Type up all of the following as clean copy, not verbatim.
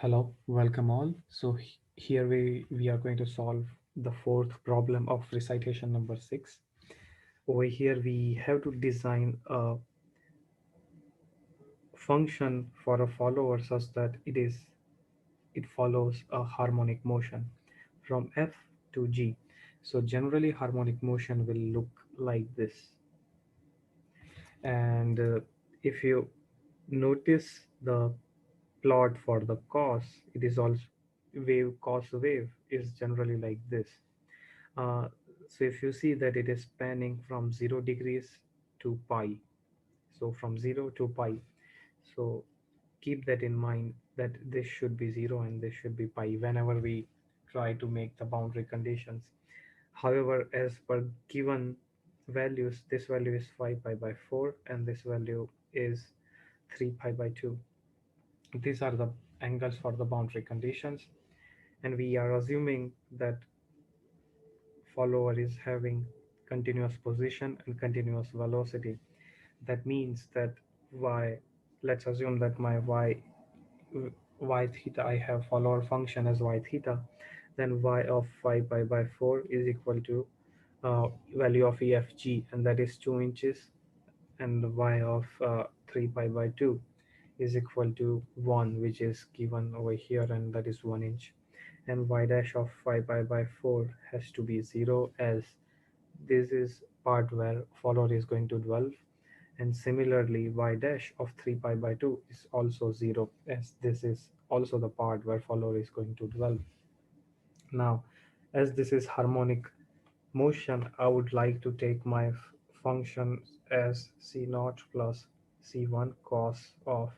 Hello, welcome all. Here we are going to solve the fourth problem of recitation number 6. Over here we have to design a function for a follower such that it follows a harmonic motion from F to G. So generally harmonic motion will look like this. And if you notice the plot for the cos, it is also wave cos wave is generally like this. Uh, so if you see that it is spanning from 0 degrees to pi, so from 0 to pi, so keep that in mind that this should be 0 and this should be pi whenever we try to make the boundary conditions. However, as per given values, this value is 5 pi by 4 and this value is 3 pi by 2. These are the angles for the boundary conditions, and we are assuming that follower is having continuous position and continuous velocity. That means that y, let's assume that my y theta, I have follower function as y theta, then y of 5 pi by 4 is equal to value of EFG, and that is 2 inches, and the y of 3 pi by 2 is equal to 1, which is given over here, and that is 1 inch. And y dash of 5 pi by 4 has to be 0, as this is part where follower is going to dwell. And similarly, y dash of 3 pi by 2 is also 0, as this is also the part where follower is going to dwell. Now, as this is harmonic motion, I would like to take my function as c naught plus c1 cos of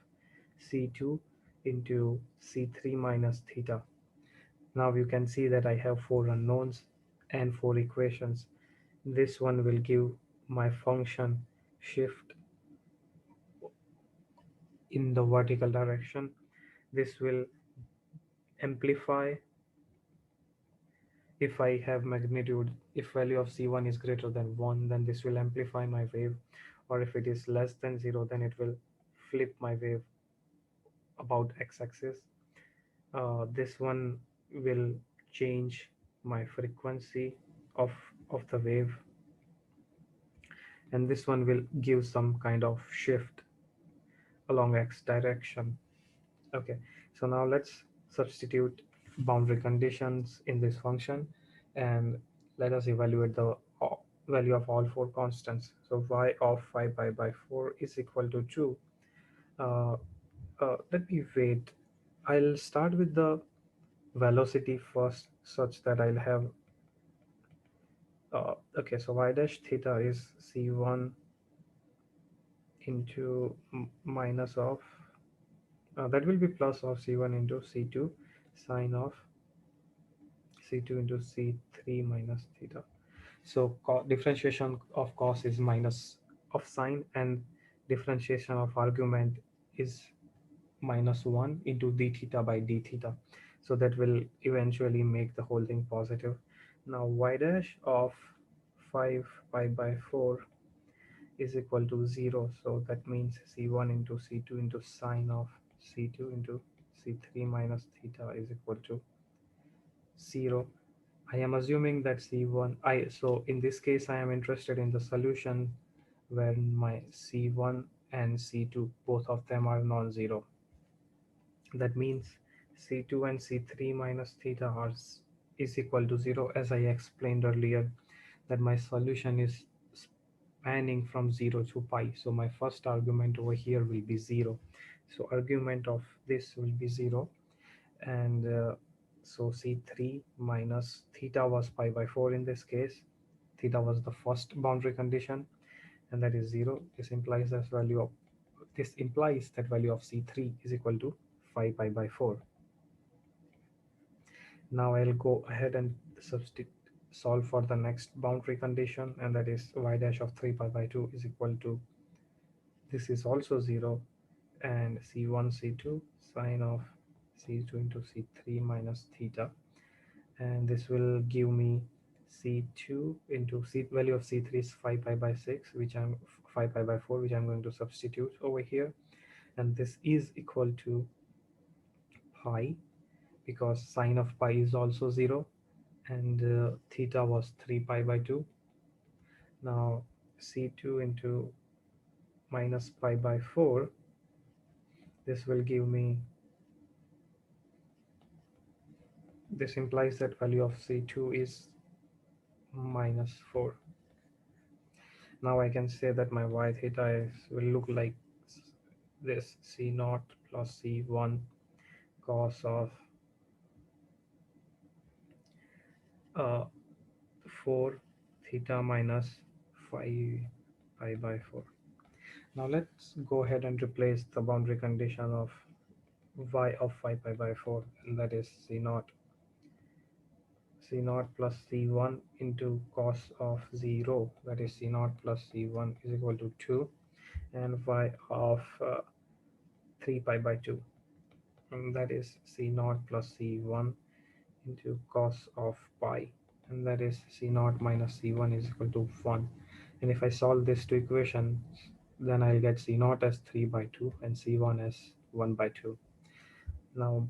c2 into c3 minus theta. Now you can see that I have four unknowns and four equations. This one will give my function shift in the vertical direction. This will amplify if I have magnitude. If value of c1 is greater than 1, then this will amplify my wave, or if it is less than 0, then it will flip my wave about x-axis. This one will change my frequency of the wave, and this one will give some kind of shift along x direction. Okay, so now let's substitute boundary conditions in this function, and let us evaluate the value of all four constants. So y of 5 pi by 4 is equal to 2. uh, Let me wait. I'll start with the velocity first, such that I'll have okay, so y dash theta is c1 into minus of that will be plus of c1 into c2 sine of c2 into c3 minus theta. So differentiation of cos is minus of sine, and differentiation of argument is minus 1 into d theta by d theta. So that will eventually make the whole thing positive. Now y dash of 5 pi by 4 is equal to 0. So that means c1 into c2 into sine of c2 into c3 minus theta is equal to 0. I am assuming that c1, so in this case I am interested in the solution when my c1 and c2, both of them are non-zero. That means c2 and c3 minus theta is equal to 0, as I explained earlier, that my solution is spanning from 0 to pi. So my first argument over here will be 0. So argument of this will be 0, and so c3 minus theta was pi by 4 in this case. Theta was the first boundary condition, and that is 0. This implies that value of c3 is equal to 5 pi by 4. Now I'll go ahead and solve for the next boundary condition, and that is y dash of 3 pi by 2 is equal to, this is also 0, and c1 c2 sine of c2 into c3 minus theta, and this will give me c2 into c value of c3 is 5 pi by 6, which I'm 5 pi by 4, which I'm going to substitute over here, and this is equal to pi, because sine of pi is also 0, and theta was 3 pi by 2. Now c2 into minus pi by 4, this will give me, this implies that value of c2 is minus 4. Now I can say that my y theta will look like this: c naught plus c1 cos of uh, 4 theta minus 5 pi by 4. Now let's go ahead and replace the boundary condition of y of 5 pi by 4, and that is c naught plus c1 into cos of 0, that is c naught plus c1 is equal to 2, and y of 3 pi by 2, and that is c naught plus c1 into cos of pi, and that is c naught minus c1 is equal to 1. And if I solve this two equations, then I'll get c naught as 3 by 2 and c1 as 1 by 2. Now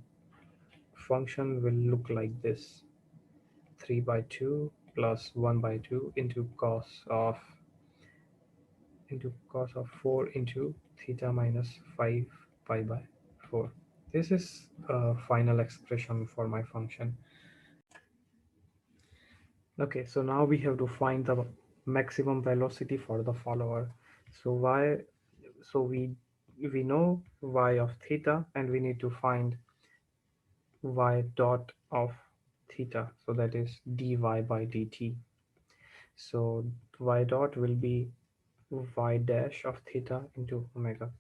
function will look like this: 3 by 2 plus 1 by 2 into cos of 4 into theta minus 5 pi by 4. This is a final expression for my function. Okay, so now we have to find the maximum velocity for the follower. So we know y of theta, and we need to find y dot of theta, so that is dy by dt. So y dot will be y dash of theta into omega.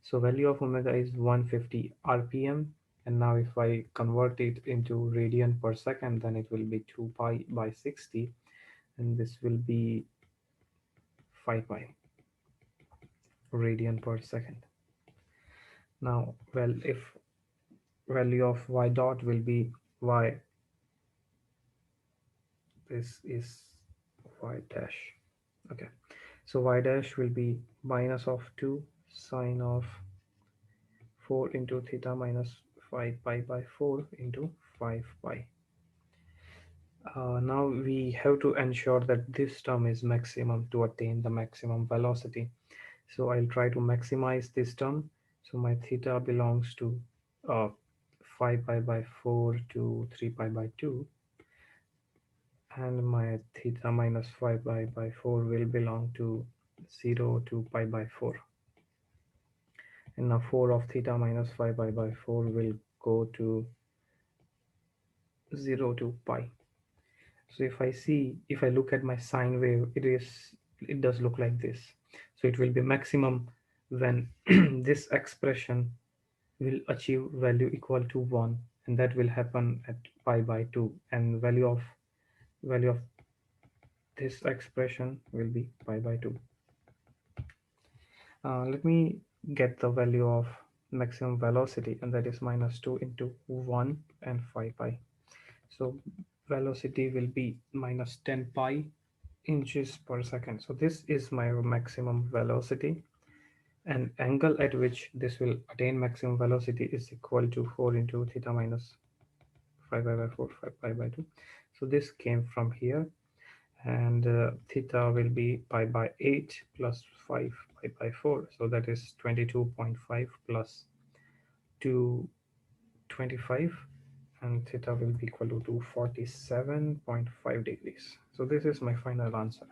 So value of omega is 150 rpm, and now if I convert it into radian per second, then it will be 2 pi by 60, and this will be 5 pi radian per second. Now, well, if value of y dot will be y, this is y dash. Okay, so y dash will be minus of 2 sine of 4 into theta minus 5 pi by 4 into 5 pi. Now we have to ensure that this term is maximum to attain the maximum velocity. So I'll try to maximize this term. So my theta belongs to uh, 5 pi by 4 to 3 pi by 2, and my theta minus 5 pi by 4 will belong to 0 to pi by 4. And now 4 of theta minus 5 pi by 4 will go to 0 to pi. So if I look at my sine wave, it does look like this. So it will be maximum when this expression will achieve value equal to 1, and that will happen at pi by 2, and value of this expression will be pi by 2. Let me get the value of maximum velocity, and that is minus 2 into 1 and 5 pi. So velocity will be minus 10 pi inches per second. So this is my maximum velocity, and angle at which this will attain maximum velocity is equal to 4 into theta minus 5 pi by 4, 5 pi by 2. So this came from here, and theta will be pi by 8 plus 5 pi by 4. So that is 22.5 plus 225, and theta will be equal to 247.5 degrees. So this is my final answer.